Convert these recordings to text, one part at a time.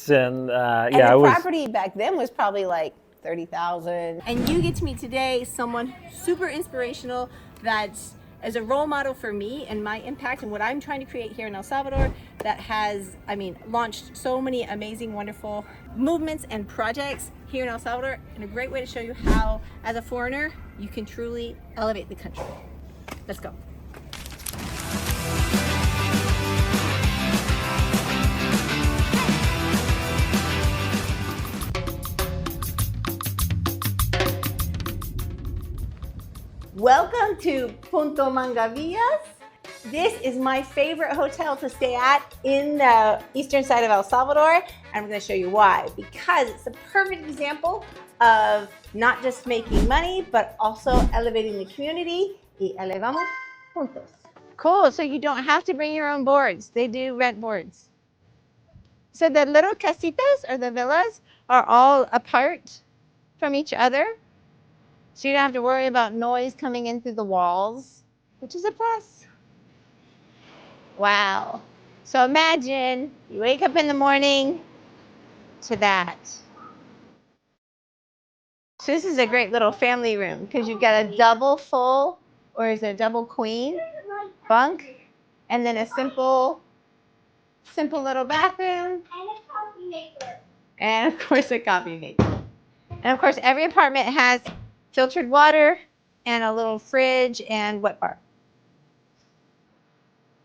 suites, and And yeah, the it was. property back then was probably like 30,000. And you get to meet today someone super inspirational that is a role model for me and my impact and what I'm trying to create here in El Salvador, that has, I mean, launched so many amazing, wonderful movements and projects here in El Salvador, and a great way to show you how, as a foreigner, you can truly elevate the country. Let's go. Welcome to Punta Mangavillas. This is my favorite hotel to stay at in the eastern side of El Salvador, and I'm going to show you why. Because it's a perfect example of not just making money, but also elevating the community. Y elevamos juntos. Cool, so you don't have to bring your own boards. They do rent boards. So the little casitas or the villas are all apart from each other. So you don't have to worry about noise coming in through the walls, which is a plus. Wow. So imagine you wake up in the morning to that. So this is a great little family room because you've got a double full, or is it a double queen bunk, and then a simple little bathroom. And a coffee maker. And of course a coffee maker. And of course every apartment has filtered water and a little fridge and wet bar.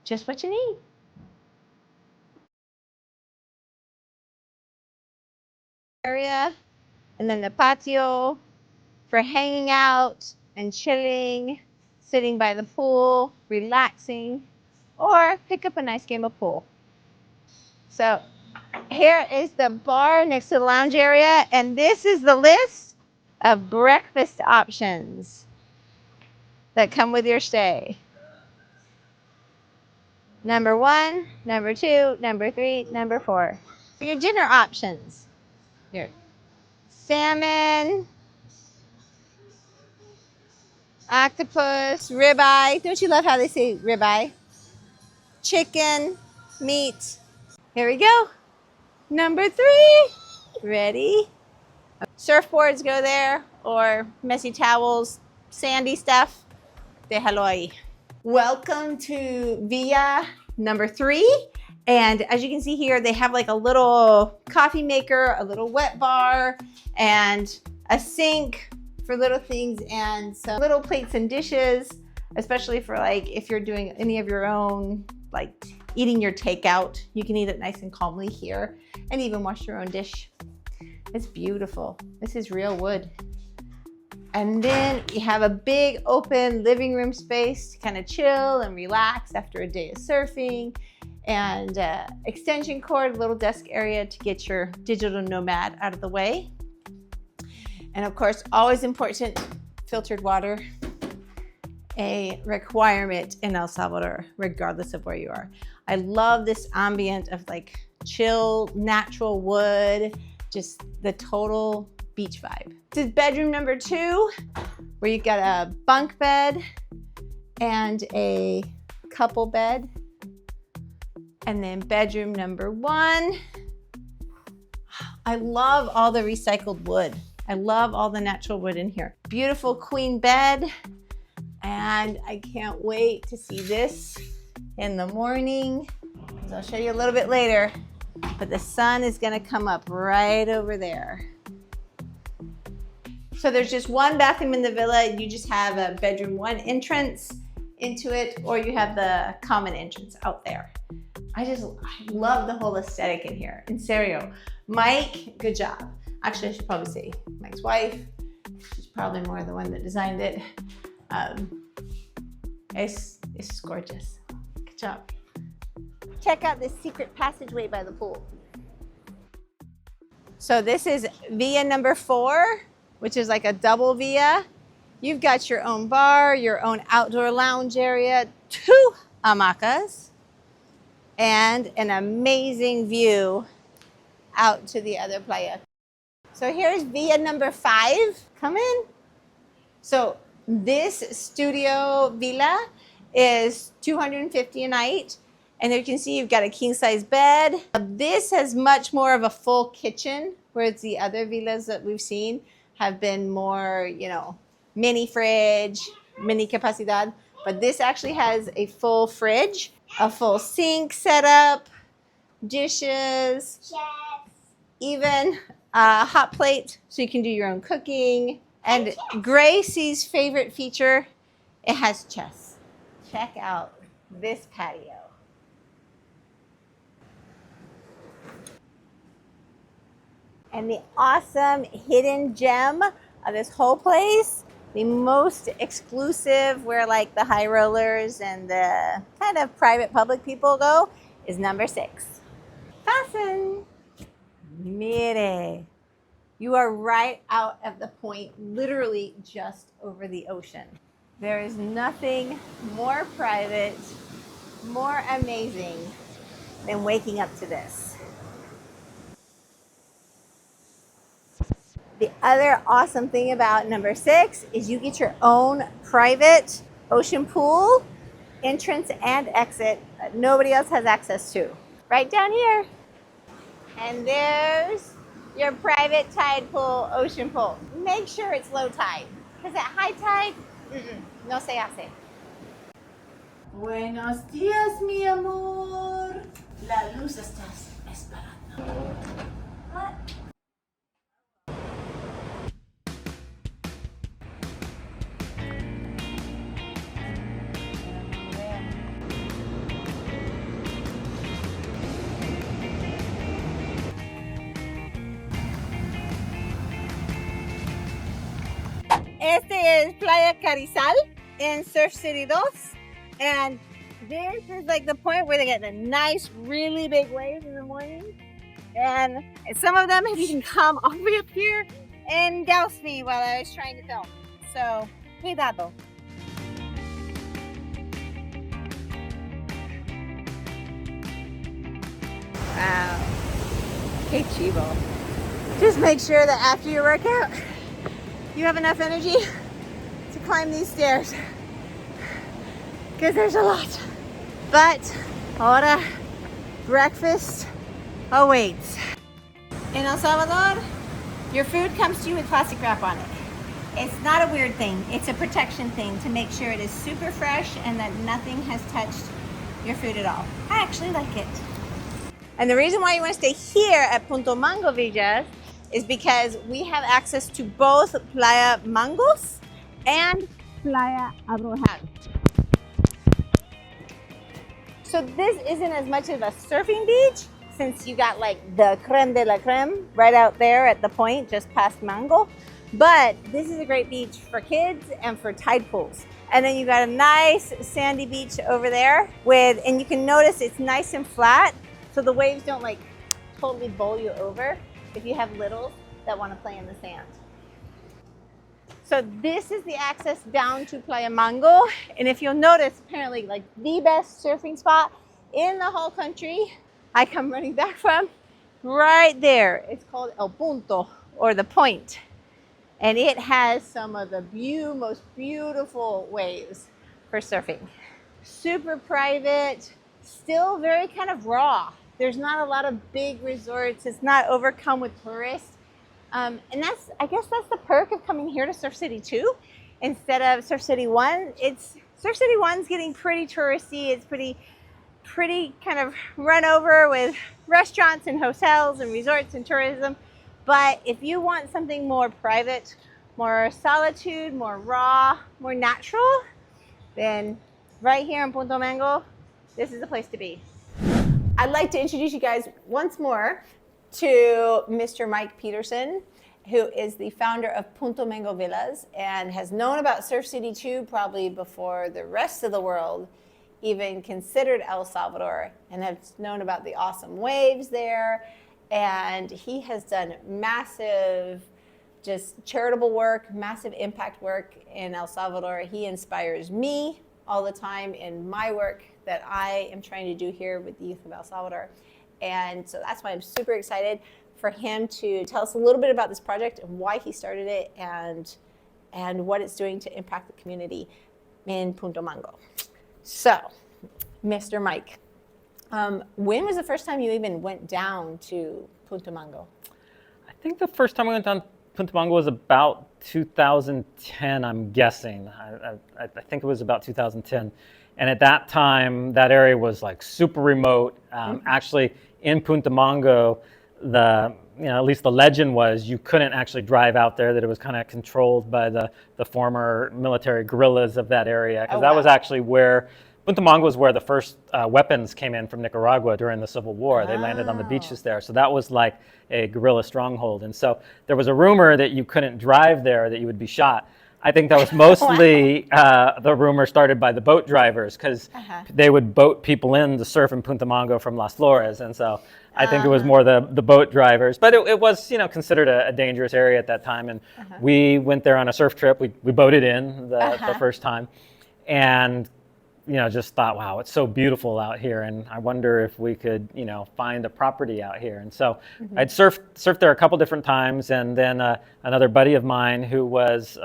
Just what you need. Area, and then the patio for hanging out and chilling, sitting by the pool, relaxing, or pick up a nice game of pool. So here is the bar next to the lounge area, and this is the list of breakfast options that come with your stay. Number 1, number 2, number 3, number 4. Your dinner options. Here. Salmon, octopus, ribeye. Don't you love how they say ribeye? Chicken, meat. Here we go. Number 3. Ready? Surfboards go there, or messy towels, sandy stuff. Déjalo ahí. Welcome to Villa number 3. And as you can see here, they have like a little coffee maker, a little wet bar, and a sink for little things, and some little plates and dishes, especially for like if you're doing any of your own, like eating your takeout, you can eat it nice and calmly here, and even wash your own dish. It's beautiful. This is real wood. And then you have a big open living room space to kind of chill and relax after a day of surfing, and extension cord, little desk area to get your digital nomad out of the way. And of course, always important, filtered water, a requirement in El Salvador, regardless of where you are. I love this ambient of like chill, natural wood, just the total beach vibe. This is bedroom number 2, where you've got a bunk bed and a couple bed. And then bedroom number 1. I love all the recycled wood. I love all the natural wood in here. Beautiful queen bed. And I can't wait to see this in the morning. So I'll show you a little bit later, but the sun is gonna come up right over there. So there's just one bathroom in the villa. You just have a bedroom 1 entrance into it, or you have the common entrance out there. I love the whole aesthetic in here. In serio, Mike, good job. Actually, I should probably say Mike's wife. She's probably more the one that designed it. It's gorgeous. Good job. Check out this secret passageway by the pool. So this is villa number 4, which is like a double villa. You've got your own bar, your own outdoor lounge area, 2 hamacas, and an amazing view out to the other playa. So here's villa number 5. Come in. So this studio villa is $250 a night, And there you can see you've got a king size bed. This has much more of a full kitchen, whereas the other villas that we've seen have been more, you know, mini fridge, mini capacidad. But this actually has a full fridge, a full sink setup, dishes, chefs, even a hot plate so you can do your own cooking. And Gracie's favorite feature, it has chess. Check out this patio. And the awesome hidden gem of this whole place, the most exclusive, where like the high rollers and the kind of private public people go, is number 6. Fasten. Mire. You are right out of the point, literally just over the ocean. There is nothing more private, more amazing than waking up to this. The other awesome thing about number 6 is you get your own private ocean pool, entrance and exit that nobody else has access to. Right down here. And there's your private tide pool, ocean pool. Make sure it's low tide, because at high tide, no se hace. Buenos días, mi amor. La luz estás esperando. What? Este es Playa Carizal in Surf City 2. And this is like the point where they get the nice, really big waves in the morning. And some of them have even come all the way up here and doused me while I was trying to film. So, cuidado. Wow. Que chivo. Just make sure that after your workout, you have enough energy to climb these stairs, because there's a lot. But ahora breakfast awaits. In El Salvador, your food comes to you with plastic wrap on it. It's not a weird thing. It's a protection thing to make sure it is super fresh and that nothing has touched your food at all. I actually like it. And the reason why you want to stay here at Punta Mango Villas is because we have access to both Playa Mangos and Playa Abrojal. So this isn't as much of a surfing beach, since you got like the creme de la creme right out there at the point just past Mango. But this is a great beach for kids and for tide pools. And then you got a nice sandy beach over there with, and you can notice it's nice and flat, so the waves don't like totally bowl you over if you have littles that want to play in the sand. So this is the access down to Playa Mango. And if you'll notice, apparently like the best surfing spot in the whole country, I come running back from right there. It's called El Punto, or the Point. And it has some of the most beautiful waves for surfing. Super private, still very kind of raw. There's not a lot of big resorts. It's not overcome with tourists. And I guess that's the perk of coming here to Surf City 2 instead of Surf City 1. Surf City 1's getting pretty touristy. It's pretty kind of run over with restaurants and hotels and resorts and tourism. But if you want something more private, more solitude, more raw, more natural, then right here in Punta Mango, this is the place to be. I'd like to introduce you guys once more to Mr. Mike Peterson, who is the founder of Punta Mango Villas and has known about Surf City 2 probably before the rest of the world even considered El Salvador, and has known about the awesome waves there. And he has done massive, just charitable work, massive impact work in El Salvador. He inspires me all the time in my work that I am trying to do here with the youth of El Salvador. And so that's why I'm super excited for him to tell us a little bit about this project and why he started it and what it's doing to impact the community in Punta Mango. So, Mr. Mike, When was the first time you even went down to Punta Mango? I think the first time we went down Punta Mango was about 2010, I'm guessing. I think it was about 2010. And at that time, that area was like super remote. Actually, in Punta Mango, at least the legend was you couldn't actually drive out there, that it was kind of controlled by the former military guerrillas of that area. Because that was actually where, Punta Mango was where the first weapons came in from Nicaragua during the Civil War. They landed on the beaches there. So that was like a guerrilla stronghold. And so there was a rumor that you couldn't drive there, that you would be shot. I think that was mostly the rumor started by the boat drivers, because they would boat people in to surf in Punta Mango from Las Flores. And so I think it was more the boat drivers. But it was, considered a dangerous area at that time. And we went there on a surf trip. We boated in the first time. And just thought, wow, it's so beautiful out here, and I wonder if we could, find a property out here. And so I'd surfed there a couple different times, and then another buddy of mine who was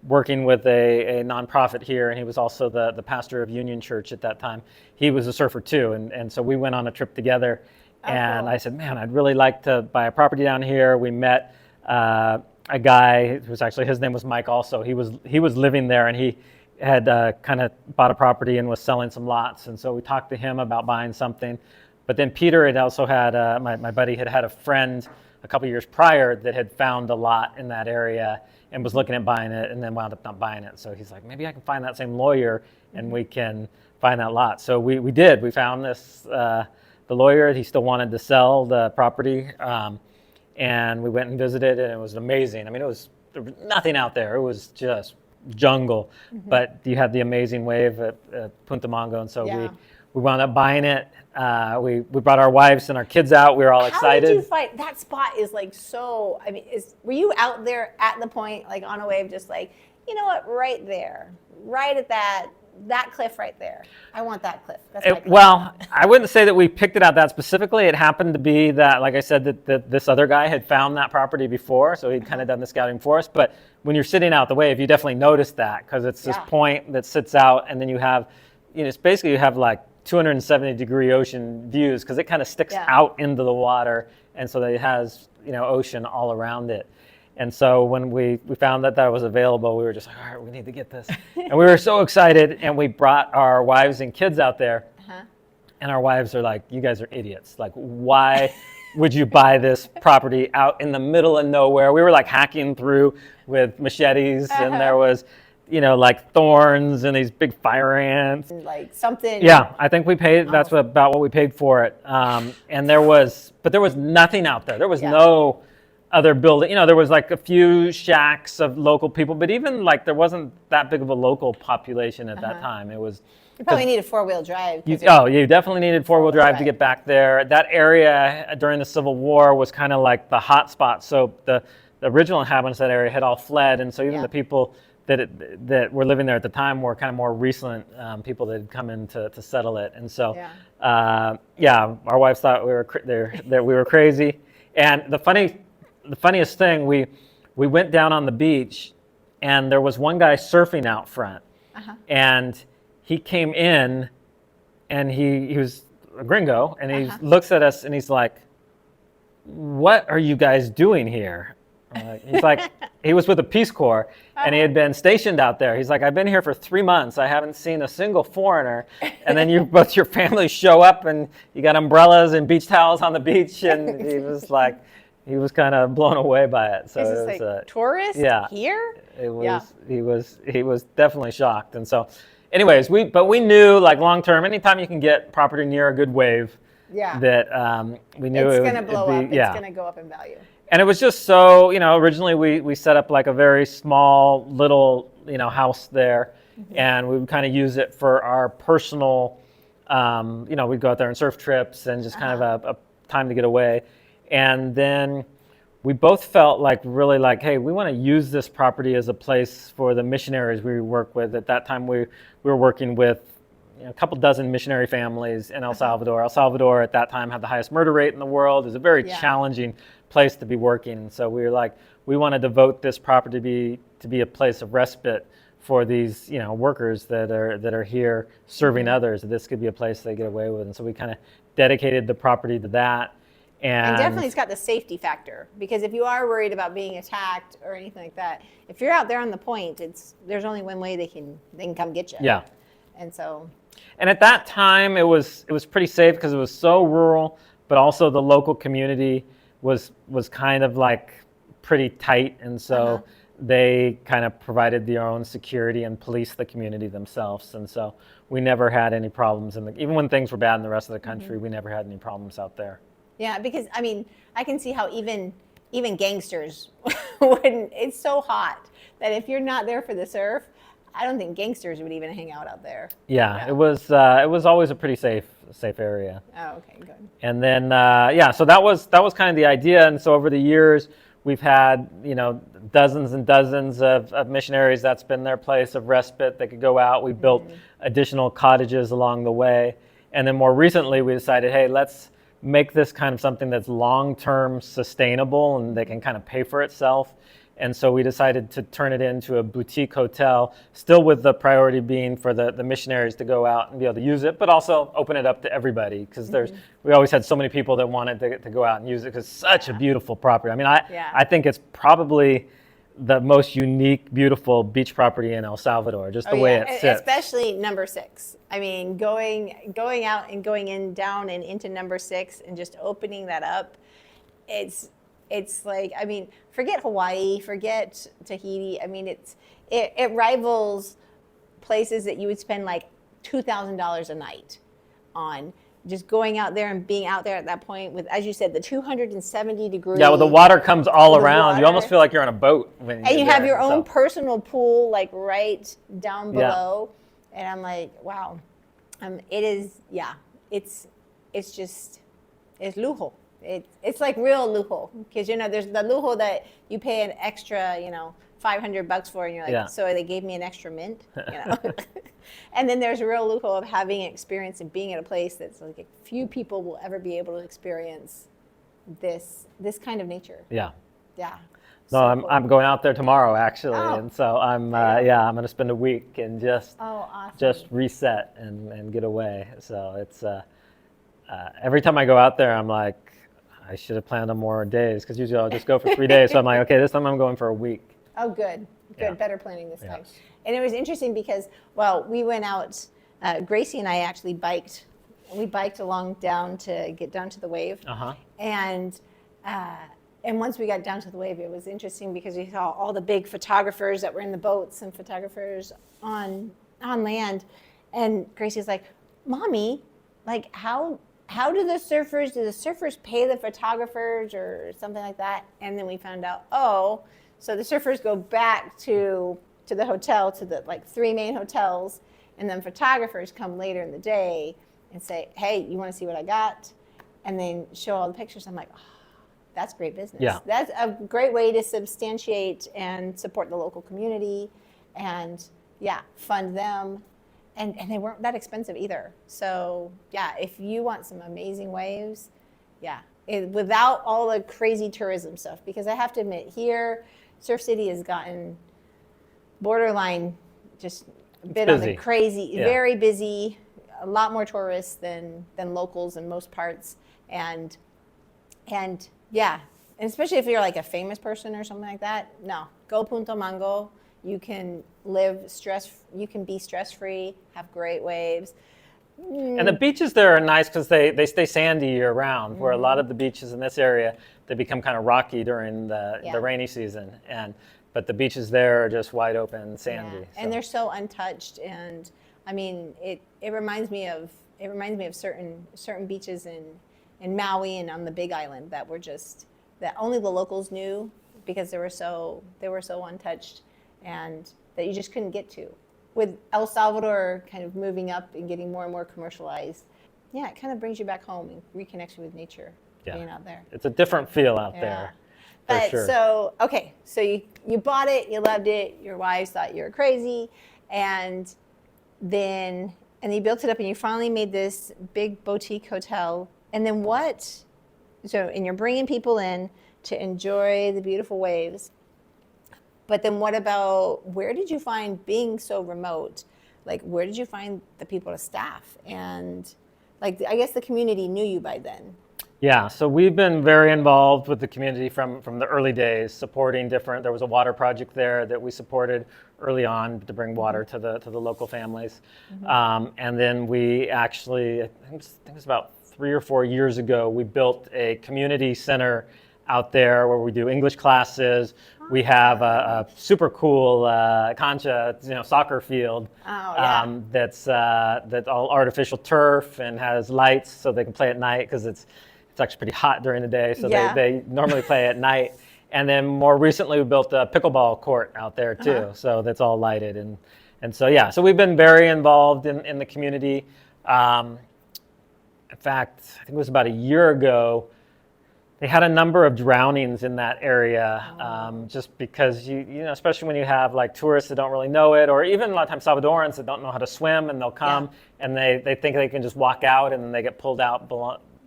working with a nonprofit here, and he was also the pastor of Union Church at that time. He was a surfer too, and so we went on a trip together, and cool. I said, man, I'd really like to buy a property down here. We met a guy who was actually, his name was Mike also. He was living there, and he had kind of bought a property and was selling some lots. And so we talked to him about buying something. But then Peter had also had, my buddy had a friend a couple years prior that had found a lot in that area and was looking at buying it, and then wound up not buying it. So he's like, maybe I can find that same lawyer and we can find that lot. So we did. We found this, the lawyer. He still wanted to sell the property. And we went and visited, and it was amazing. I mean, there was nothing out there. It was just jungle, but you had the amazing wave at Punta Mango, and so we wound up buying it. We brought our wives and our kids out. We were all excited. How did you find that spot? Is like so. I mean, were you out there at the point, like on a wave, just like, you know what, right there, right at that cliff right there. I want that cliff. That's my cliff. Well, I wouldn't say that we picked it out that specifically. It happened to be that, like I said, that this other guy had found that property before, so he'd kind of done the scouting for us. But when you're sitting out the wave, you definitely notice that, because it's this point that sits out, and then you have, it's basically you have like 270-degree ocean views, because it kind of sticks out into the water, and so that it has, ocean all around it. And so when we found that was available, we were just like, all right, we need to get this. And we were so excited, and we brought our wives and kids out there. And our wives are like, you guys are idiots. Like, why would you buy this property out in the middle of nowhere? We were like hacking through with machetes, and there was, like thorns and these big fire ants. Like something. Yeah, I think we paid, that's about what we paid for it. And there was nothing out there. There was no other building, there was like a few shacks of local people, but even like there wasn't that big of a local population at that time. It was. You probably needed four-wheel drive. You definitely needed four-wheel drive to get back there. That area during the Civil War was kind of like the hot spot. So the original inhabitants of that area had all fled, and so even the people that were living there at the time were kind of more recent people that had come in to settle it. And so, our wives thought that we were crazy. And the funniest thing, we went down on the beach, and there was one guy surfing out front, and he came in, and he was a gringo, and he looks at us, and he's like, "What are you guys doing here?" He's like, he was with the Peace Corps, and he had been stationed out there. He's like, "I've been here for 3 months. I haven't seen a single foreigner." And then both your families show up, and you got umbrellas and beach towels on the beach, and he was like, he was kind of blown away by it. So is this like tourists here? It was. He was definitely shocked, and so. Anyways, we knew, like, long term, anytime you can get property near a good wave, that we knew it's going to blow up. It's going to go up in value. And it was just so, originally we set up like a very small little, house there, and we would kind of use it for our personal, we'd go out there on surf trips and just kind of a time to get away. And then we both felt really like, hey, we want to use this property as a place for the missionaries we work with. At that time, we were working with a couple dozen missionary families in El Salvador. El Salvador at that time had the highest murder rate in the world. It was a very challenging place to be working. And so we were like, we want to devote this property to be a place of respite for these, workers that are here serving others, that this could be a place they get away with. And so we kind of dedicated the property to that. And definitely it's got the safety factor, because if you are worried about being attacked or anything like that, if you're out there on the point, there's only one way they can come get you. Yeah. And so. And at that time, it was pretty safe because it was so rural, but also the local community was kind of like pretty tight, and so they kind of provided their own security and policed the community themselves. And so we never had any problems. Even when things were bad in the rest of the country, we never had any problems out there. Yeah, because I mean, I can see how even gangsters wouldn't. It's so hot that if you're not there for the surf, I don't think gangsters would even hang out there. Yeah. It was always a pretty safe area. Oh, okay, good. And then so that was kind of the idea. And so over the years, we've had dozens and dozens of missionaries. That's been their place of respite. They could go out. We built additional cottages along the way, and then more recently, we decided, hey, let's make this kind of something that's long-term sustainable and they can kind of pay for itself. And so we decided to turn it into a boutique hotel, still with the priority being for the missionaries to go out and be able to use it, but also open it up to everybody, because we always had so many people that wanted to go out and use it, because it's such a beautiful property. I mean, I think it's probably the most unique, beautiful beach property in El Salvador, just the way it sits. Especially number 6. I mean, going out and going in, down and into number 6 and just opening that up, it's like, I mean, forget Hawaii, forget Tahiti. I mean, it rivals places that you would spend like $2,000 a night on. Just going out there and being out there at that point with, as you said, the 270 degrees. Yeah, well, the water comes all around. You almost feel like you're on a boat. And you have your own personal pool, like right down below. Yeah. And I'm like, wow. It is, it's just, it's lujo. It's like real lujo, because there's the lujo that you pay an extra $500 for, and you're like, so they gave me an extra mint, and then there's a real lujo of having an experience and being at a place that's like a few people will ever be able to experience this kind of nature. Yeah. So No, cool. I'm going out there tomorrow actually, and so I'm I'm going to spend a week and just reset and get away. So it's every time I go out there, I'm like, I should have planned on more days, because usually I'll just go for 3 days. So I'm like, okay, this time I'm going for a week. Oh, good. Yeah. Better planning this time. And it was interesting because, we went out, Gracie and I actually biked. We biked along to get down to the wave. And once we got down to the wave, it was interesting because we saw all the big photographers that were in the boats and photographers on land. And Gracie's like, Mommy, like how do the surfers pay the photographers or something like that? And then we found out, so the surfers go back to the hotel, to the 3 main hotels, and then photographers come later in the day and say, hey, you want to see what I got? And then show all the pictures. I'm like, that's great business. Yeah. That's a great way to substantiate and support the local community and, fund them. And they weren't that expensive either. So, if you want some amazing waves, without all the crazy tourism stuff, because I have to admit, here, Surf City has gotten borderline just a bit on the crazy, very busy, a lot more tourists than locals in most parts. And especially if you're like a famous person or something like that, no, go Punta Mango. You can you can be stress-free, have great waves. And the beaches there are nice because they stay sandy year-round, where a lot of the beaches in this area, they become kind of rocky during the rainy season. But the beaches there are just wide open and sandy. And they're so untouched. And I mean, it reminds me of certain beaches in Maui and on the Big Island that only the locals knew, because they were so untouched, and that you just couldn't get to. With El Salvador kind of moving up and getting more and more commercialized, it kind of brings you back home and reconnects you with nature, being out there. It's a different feel out there. But sure. so you bought it, you loved it, your wives thought you were crazy, and you built it up, and you finally made this big boutique hotel. And then and you're bringing people in to enjoy the beautiful waves. But then what about, where did you find, being so remote, like where did you find the people to staff? And like, I guess the community knew you by then. Yeah, so we've been very involved with the community from the early days, supporting different. There was a water project there that we supported early on to bring water to the local families, and then we actually, I think it was about 3 or 4 years ago, we built a community center out there where we do English classes. We have a super cool concha, soccer field that's all artificial turf and has lights so they can play at night because it's actually pretty hot during the day, so they normally play at night. And then more recently, we built a pickleball court out there too, so that's all lighted. And so yeah, so we've been very involved in the community. In fact, I think it was about a year ago, they had a number of drownings in that area, just because you know, especially when you have like tourists that don't really know it, or even a lot of times Salvadorans that don't know how to swim, and they'll come and they think they can just walk out, and then they get pulled out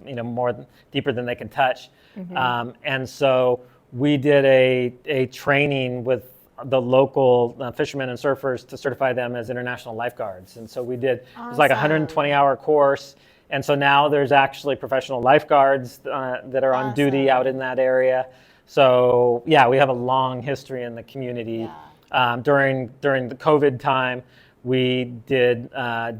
more deeper than they can touch. And so we did a training with the local fishermen and surfers to certify them as international lifeguards. And so we did, it was like a 120-hour course. And so now there's actually professional lifeguards that are on duty out in that area. So yeah, we have a long history in the community. During the COVID time, we did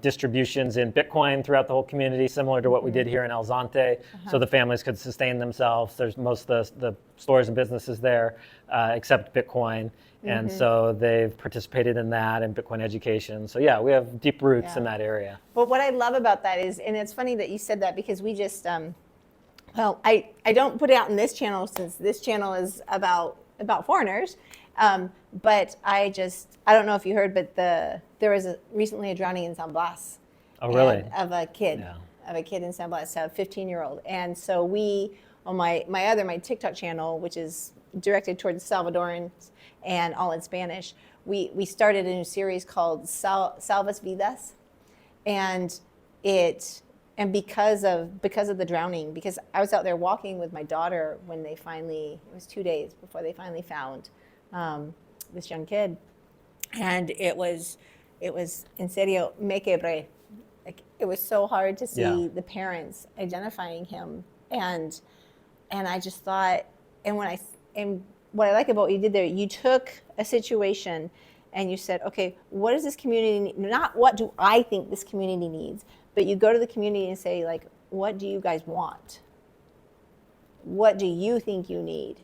distributions in Bitcoin throughout the whole community, similar to what we did here in El Zonte, so the families could sustain themselves. There's most of the stores and businesses there, except Bitcoin. And so they've participated in that and Bitcoin education. So yeah, we have deep roots in that area. But what I love about that is, and it's funny that you said that, because we just, well, I don't put it out in this channel, since this channel is about foreigners. But I don't know if you heard, but there was recently a drowning in San Blas. Oh, really? Of a kid in San Blas, a 15-year-old. And so we, on my TikTok channel, which is directed towards Salvadorans and all in Spanish, we started a new series called Salvas Vidas. And because of the drowning, because I was out there walking with my daughter when it was 2 days before they finally found this young kid, and it was en serio me quebré. Like, it was so hard to see the parents identifying him, and I just thought, and what I like about what you did there, you took a situation and you said, okay, what does this community need? Not what do I think this community needs, but you go to the community and say, like, what do you guys want? What do you think you need?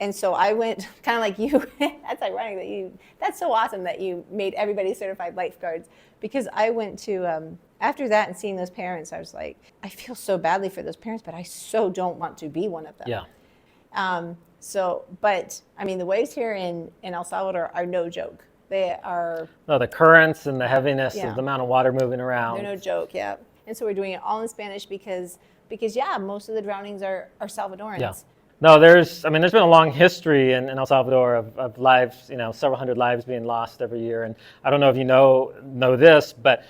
And so I went kind of like you. That's ironic that's so awesome that you made everybody certified lifeguards, because I went to, after that and seeing those parents, I was like, I feel so badly for those parents, but I so don't want to be one of them. Yeah. But I mean, the waves here in El Salvador are no joke. They are. No, the currents and the heaviness of the amount of water moving around. They're no joke, yeah. And so we're doing it all in Spanish because most of the drownings are Salvadorans. Yeah. No, there's been a long history in El Salvador of lives, several hundred lives being lost every year. And I don't know if you know this, but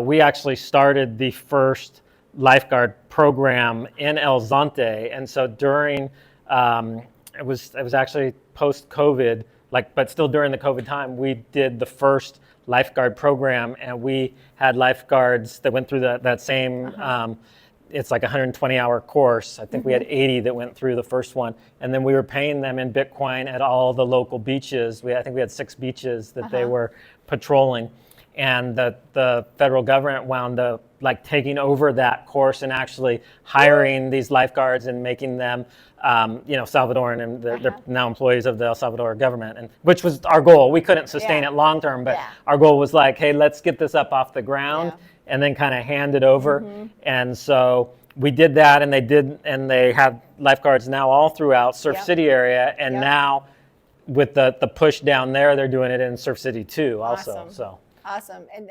we actually started the first lifeguard program in El Zonte. And so during, it was actually post-COVID, but still during the COVID time, we did the first lifeguard program, and we had lifeguards that went through that same, it's like a 120-hour course. I think we had 80 that went through the first one. And then we were paying them in Bitcoin at all the local beaches. I think we had 6 beaches that they were patrolling. And the federal government wound up taking over that course and actually hiring these lifeguards and making them, Salvadoran, and they're now employees of the El Salvador government, and which was our goal. We couldn't sustain it long term, but our goal was hey, let's get this up off the ground and then kind of hand it over. And so we did that, and they have lifeguards now all throughout Surf City area, and now with the push down there, they're doing it in Surf City too, also. Awesome. So. Awesome. And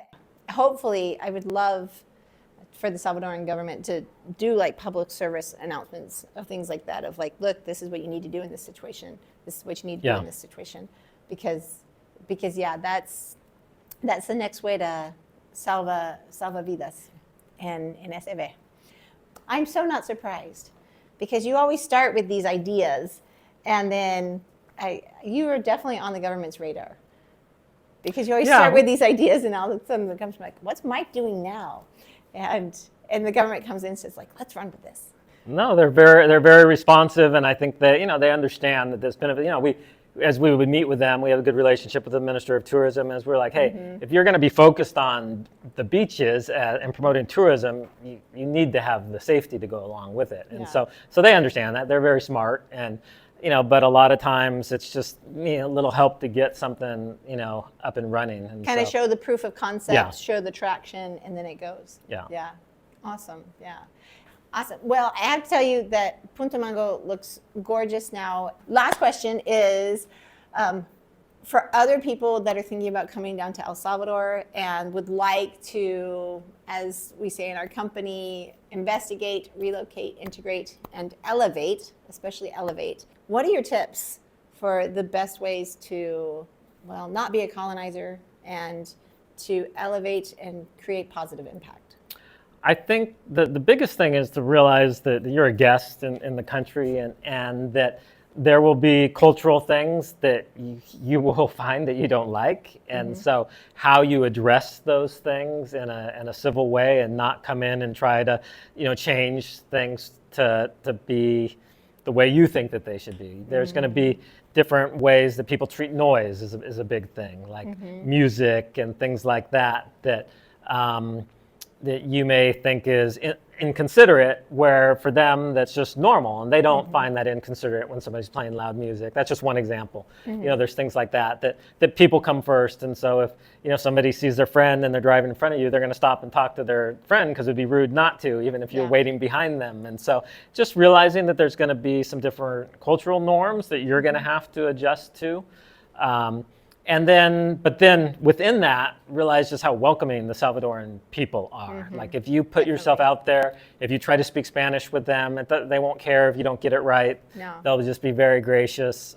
hopefully, I would love for the Salvadoran government to do public service announcements of things like that, of look, this is what you need to do in this situation. This is what you need to do in this situation. Because that's the next way to salva vidas en SEV. I'm so not surprised, because you always start with these ideas, And then you are definitely on the government's radar. Because you always Yeah. start with these ideas, and all of a sudden it comes like, what's Mike doing now? And the government comes in and says, like, let's run with this. No, they're very responsive, and I think that they understand that there's been as we would meet with them, we have a good relationship with the Minister of Tourism, as we're like, hey, if you're going to be focused on the beaches and promoting tourism, you need to have the safety to go along with it, and so they understand that. They're very smart, and but a lot of times it's just a little help to get something up and running, and kind of show the proof of concept, show the traction, and then it goes. Yeah. Awesome. Awesome. Well, I have to tell you that Punta Mango looks gorgeous now. Last question is, for other people that are thinking about coming down to El Salvador and would like to, as we say in our company, investigate, relocate, integrate, and elevate, especially elevate, what are your tips for the best ways to, not be a colonizer and to elevate and create positive impact? I think the biggest thing is to realize that you're a guest in the country, and that there will be cultural things that you will find that you don't like. And so how you address those things in a civil way and not come in and try to change things to be the way you think that they should be. There's going to be different ways that people treat noise is a big thing, like music and things like that that you may think is inconsiderate, where for them that's just normal, and they don't find that inconsiderate when somebody's playing loud music. That's just one example. There's things like that people come first, and so if somebody sees their friend and they're driving in front of you, they're going to stop and talk to their friend because it'd be rude not to, even if you're waiting behind them. And so just realizing that there's going to be some different cultural norms that you're going to have to adjust to. But then within that, realize just how welcoming the Salvadoran people are. Like if you put yourself out there, if you try to speak Spanish with them, they won't care if you don't get it right. No. They'll just be very gracious.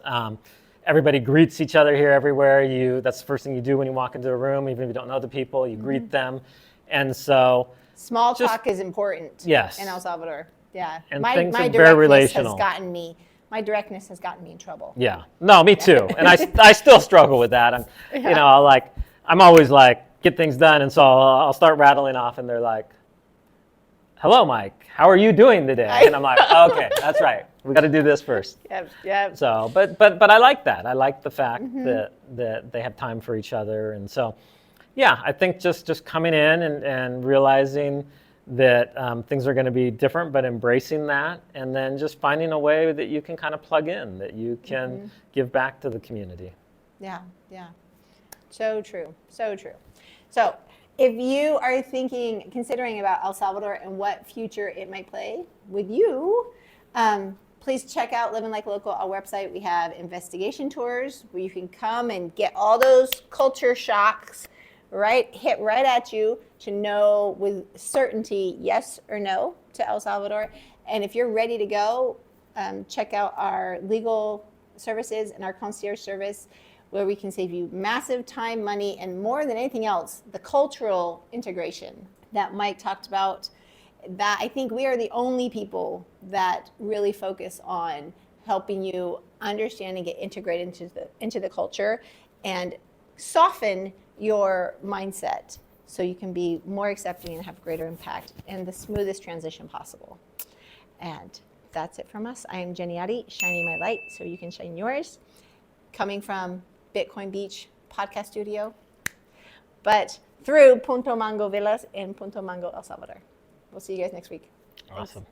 Everybody greets each other here everywhere. That's the first thing you do when you walk into a room, even if you don't know the people, you greet them. And so small talk is important in El Salvador. Yeah. And my things are directness very relational. My directness has gotten me in trouble. Yeah. No, me too. And I still struggle with that. I'm always like, get things done. And so I'll start rattling off, and they're like, hello, Mike, how are you doing today? And I'm like, okay, that's right. We got to do this first. Yep. So, but I like that. I like the fact that they have time for each other. And so, I think just coming in and realizing that things are going to be different, but embracing that, and then just finding a way that you can kind of plug in, that you can give back to the community. Yeah. So true. So if you are considering about El Salvador and what future it might play with you, please check out Living Like Local, our website. We have investigation tours where you can come and get all those culture shocks hit right at you to know with certainty yes or no to El Salvador. And if you're ready to go, check out our legal services and our concierge service, where we can save you massive time, money, and more than anything else, the cultural integration that Mike talked about. That I think we are the only people that really focus on helping you understand and get integrated into the culture and soften your mindset so you can be more accepting and have greater impact and the smoothest transition possible. And that's it from us. I am Jenny Adi, shining my light so you can shine yours, coming from Bitcoin Beach podcast studio, but through Punta Mango Villas in Punta Mango, El Salvador. We'll see you guys next week. Awesome.